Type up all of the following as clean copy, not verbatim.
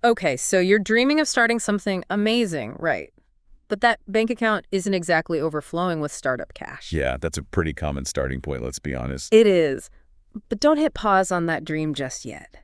Okay, so you're dreaming of starting something amazing, right? But that bank account isn't exactly overflowing with startup cash. Yeah, that's a pretty common starting point, let's be honest. It is. But don't hit pause on that dream just yet.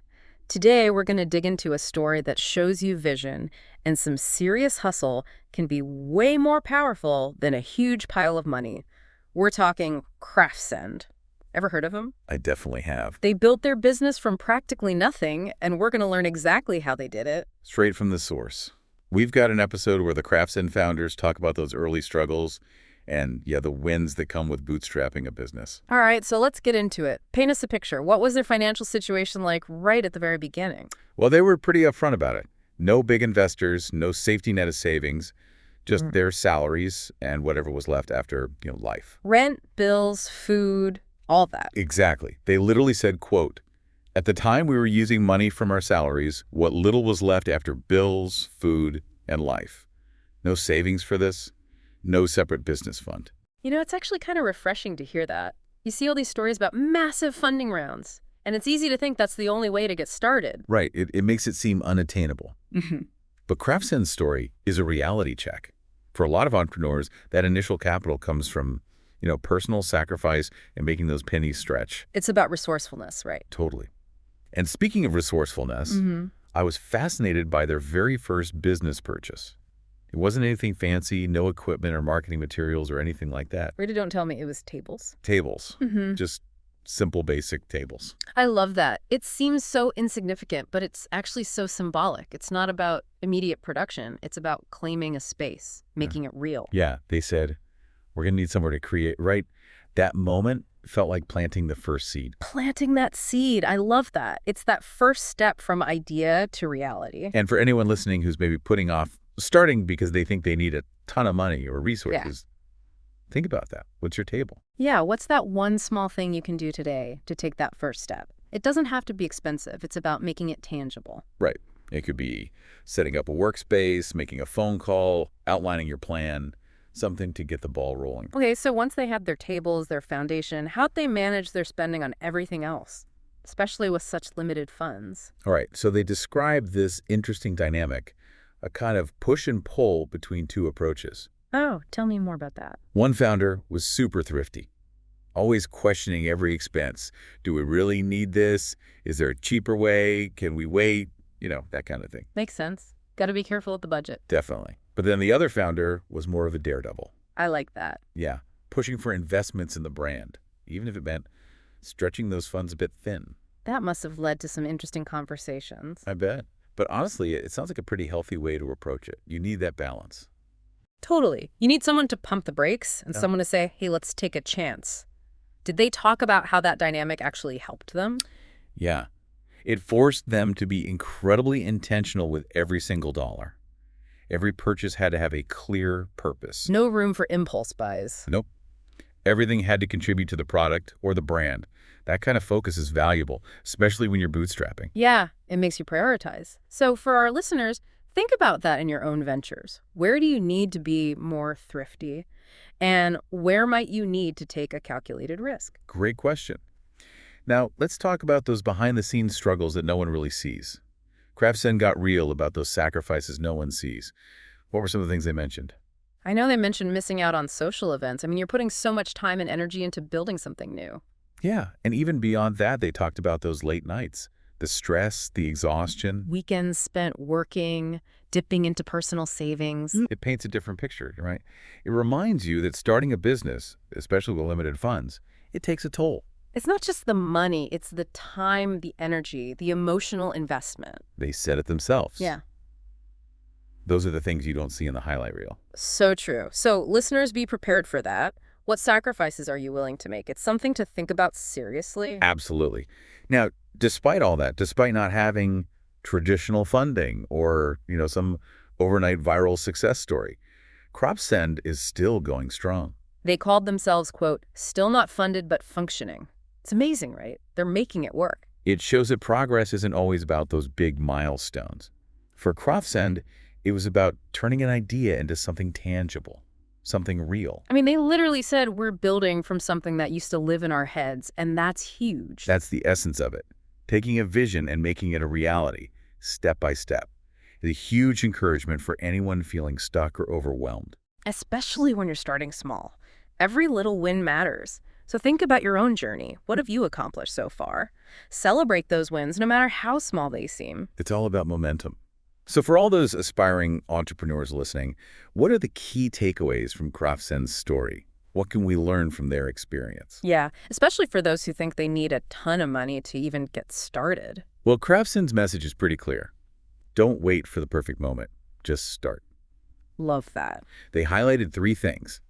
Today, we're going to dig into a story that shows you vision and some serious hustle can be way more powerful than a huge pile of money. We're talking Crafscend. Ever heard of them? I definitely have. They built their business from practically nothing, and we're going to learn exactly how they did it. Straight from the source. We've got an episode where the Crafscend founders talk about those early struggles and, yeah, the wins that come with bootstrapping a business. All right, so let's get into it. Paint us a picture. What was their financial situation like right at the very beginning? Well, they were pretty upfront about it. No big investors, no safety net of savings, just their salaries and whatever was left after, life. Rent, bills, food, all that. Exactly. They literally said, quote, "At the time we were using money from our salaries, what little was left after bills, food, and life. No savings for this, no separate business fund." It's actually kind of refreshing to hear that. You see all these stories about massive funding rounds, and it's easy to think that's the only way to get started. Right. It makes it seem unattainable. But Crafscend's story is a reality check. For a lot of entrepreneurs, that initial capital comes from, personal sacrifice and making those pennies stretch. It's about resourcefulness, right? Totally. And speaking of resourcefulness, I was fascinated by their very first business purchase. It wasn't anything fancy, no equipment or marketing materials or anything like that. Really, don't tell me it was tables. Tables. Just simple, basic tables. I love that. It seems so insignificant, but it's actually so symbolic. It's not about immediate production. It's about claiming a space, making it real. Yeah, they said, we're going to need somewhere to create, right? That moment felt like planting the first seed. Planting that seed. I love that. It's that first step from idea to reality. And for anyone listening who's maybe putting off starting because they think they need a ton of money or resources, think about that. What's your table? Yeah, what's that one small thing you can do today to take that first step? It doesn't have to be expensive. It's about making it tangible. Right. It could be setting up a workspace, making a phone call, outlining your plan, something to get the ball rolling. Okay, so once they had their tables, their foundation, how'd they manage their spending on everything else, especially with such limited funds? All right, so they describe this interesting dynamic, a kind of push and pull between two approaches. Oh, tell me more about that. One founder was super thrifty, always questioning every expense. Do we really need this? Is there a cheaper way? Can we wait? That kind of thing. Makes sense. Got to be careful with the budget. Definitely. But then the other founder was more of a daredevil. I like that. Yeah, pushing for investments in the brand, even if it meant stretching those funds a bit thin. That must have led to some interesting conversations. I bet. But honestly, it sounds like a pretty healthy way to approach it. You need that balance. Totally. You need someone to pump the brakes and someone to say, hey, let's take a chance. Did they talk about how that dynamic actually helped them? Yeah. It forced them to be incredibly intentional with every single dollar. Every purchase had to have a clear purpose. No room for impulse buys. Nope. Everything had to contribute to the product or the brand. That kind of focus is valuable, especially when you're bootstrapping. Yeah, it makes you prioritize. So for our listeners, think about that in your own ventures. Where do you need to be more thrifty? And where might you need to take a calculated risk? Great question. Now, let's talk about those behind-the-scenes struggles that no one really sees. Crafscend got real about those sacrifices no one sees. What were some of the things they mentioned? I know they mentioned missing out on social events. I mean, you're putting so much time and energy into building something new. Yeah, and even beyond that, they talked about those late nights, the stress, the exhaustion. Weekends spent working, dipping into personal savings. It paints a different picture, right? It reminds you that starting a business, especially with limited funds, it takes a toll. It's not just the money, it's the time, the energy, the emotional investment. They said it themselves. Yeah. Those are the things you don't see in the highlight reel. So true. So listeners, be prepared for that. What sacrifices are you willing to make? It's something to think about seriously. Absolutely. Now, despite all that, despite not having traditional funding or, some overnight viral success story, Crafscend is still going strong. They called themselves, quote, still not funded but functioning. It's amazing, right? They're making it work. It shows that progress isn't always about those big milestones. For Crafscend, it was about turning an idea into something tangible, something real. I mean, they literally said we're building from something that used to live in our heads, and that's huge. That's the essence of it. Taking a vision and making it a reality, step by step. is a huge encouragement for anyone feeling stuck or overwhelmed. Especially when you're starting small. Every little win matters. So think about your own journey. What have you accomplished so far? Celebrate those wins, no matter how small they seem. It's all about momentum. So for all those aspiring entrepreneurs listening, what are the key takeaways from Crafscend's story? What can we learn from their experience? Yeah, especially for those who think they need a ton of money to even get started. Well, Crafscend's message is pretty clear. Don't wait for the perfect moment. Just start. Love that. They highlighted 3 things: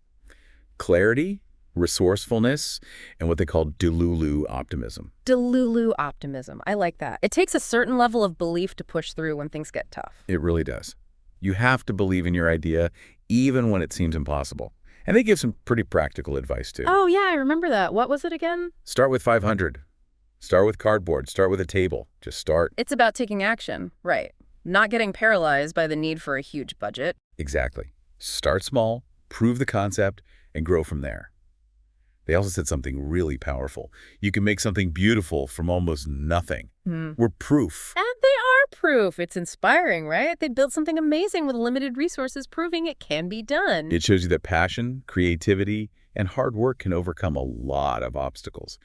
clarity, resourcefulness, and what they call Delulu optimism. Delulu optimism. I like that. It takes a certain level of belief to push through when things get tough. It really does. You have to believe in your idea, even when it seems impossible. And they give some pretty practical advice, too. Oh, yeah, I remember that. What was it again? Start with 500. Start with cardboard. Start with a table. Just start. It's about taking action, right? Not getting paralyzed by the need for a huge budget. Exactly. Start small, prove the concept, and grow from there. They also said something really powerful. You can make something beautiful from almost nothing. We're proof. And they are proof. It's inspiring, right? They built something amazing with limited resources, proving it can be done. It shows you that passion, creativity, and hard work can overcome a lot of obstacles.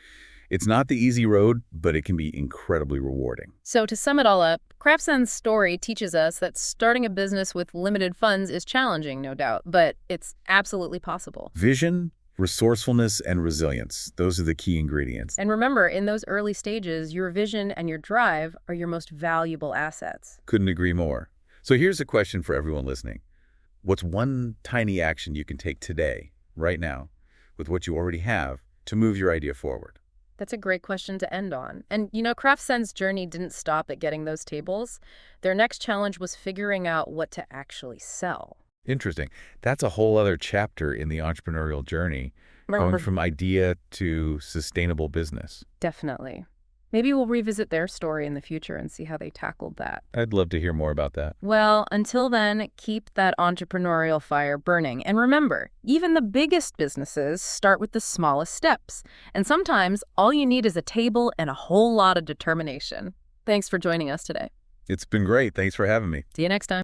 It's not the easy road, but it can be incredibly rewarding. So to sum it all up, Crafscend's story teaches us that starting a business with limited funds is challenging, no doubt, but it's absolutely possible. Vision, resourcefulness, and resilience. Those are the key ingredients. And remember, in those early stages, your vision and your drive are your most valuable assets. Couldn't agree more. So here's a question for everyone listening. What's one tiny action you can take today, right now, with what you already have, to move your idea forward? That's a great question to end on. And, Crafscend's journey didn't stop at getting those tables. Their next challenge was figuring out what to actually sell. Interesting. That's a whole other chapter in the entrepreneurial journey, going from idea to sustainable business. Definitely. Maybe we'll revisit their story in the future and see how they tackled that. I'd love to hear more about that. Well, until then, keep that entrepreneurial fire burning. And remember, even the biggest businesses start with the smallest steps. And sometimes all you need is a table and a whole lot of determination. Thanks for joining us today. It's been great. Thanks for having me. See you next time.